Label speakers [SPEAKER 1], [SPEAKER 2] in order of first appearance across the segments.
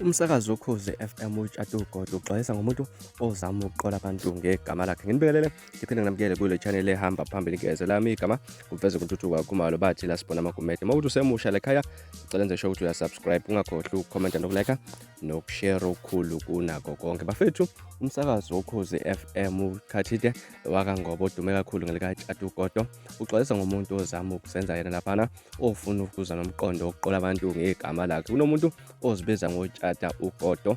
[SPEAKER 1] Umsakazo wokhozi FM uTshathugodo uxwayisa ngomuntu ozama ukuqola abantu ngegama lakhe. Nginibingelele ngiphinde nginamukele kule channel ehamba phambili ngeze lami igama uveze kuNtuthuko Khumalo bathi la sibona amagumede. Mawukuthi usemusha lekhaya ngicela nje show ukuthi uyasubscribe, ungakhohlwa ukucomment nokulike nokushare okukhulu kunako konke. Bafethu, umsakazo wokhozi FM ukhathide wakangoba odume kakhulu ngelika Tshathugodo uxwayisa ngomuntu ozama ukusenza yena laphana ofuna ukuza nomqondo wokuqola abantu ngegama lakhe. Kunomuntu ozibiza ngoTshathugodo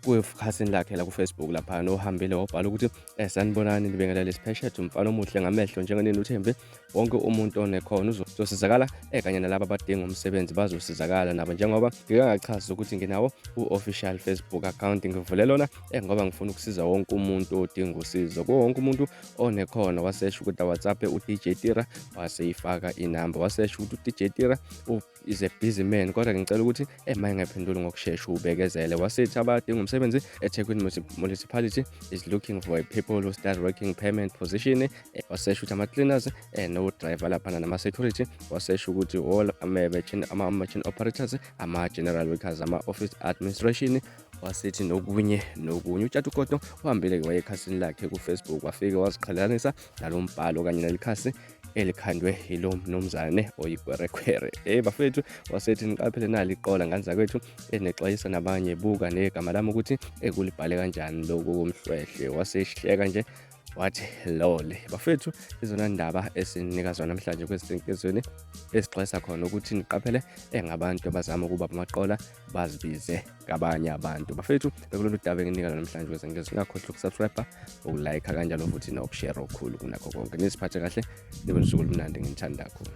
[SPEAKER 1] kukhasini lakhe la ku-Facebook laphana ohambile wabhala ukuthi sanibonani nibingelele sipeshethu umfana omuhle ngamehlo njengenini uThembi. Wonke umuntu onekhono uzosizakala kanye nalabo abadinga umsebenzi bazosizakala nabo, njengoba ngike ngachaza ukuthi nginawo u-official Facebook account ngivule lona ngoba ngifuna ukusiza wonke umuntu odinga usizo. Kuwo wonke umuntu onekhono wasesha ukuthi WhatsApp uDJ Tira waseyifaka inamba, wasesha ukuthi uDJ Tira is a busy man kodwa ngicela ukuthi maye ngaphendula ngokusheshsha ubekezele. Wasithi abadinga umsebenzi eThekwini municipality is looking for a people who start working permanent position. Wasesha ukuthi ama-cleaners no-driver laphana nama-security. Wasesha ukuthi all ama-machine operators, ama-general workers, ama-office administration. Wasithi nokunye. uTshathugodo uhambile waye ekhasini lakhe ku-Facebook wafike waziqhelanisa nalo mbhalo kanye nelikhasi elikhandwe yilo mnumzane oyigwerekwere. Bafethu, wasethi niqaphele nali iqola nganza kwethu enexwayisa nabanye buka negama lami ukuthi kulibhale kanjani lokho komhlwehle. Wasesihleka nje wathi lol. Bafethu, izona ndaba esinika zona namhlanje kwezinkezweni esixwayisa khona ukuthi niqaphele ngabantu abazama ukuba amaqola bazibize ngabanye abantu. Bafethu, bekulolu daba enginika namhlanje kwezinkezweni, ngakhohlwa ukusubscribe, ukulike kanjalo futhi nokushare okukhulu kunakho konke. Nisiphathe kahle, nibe nosuku olumnandi, nginithanda kakhulu.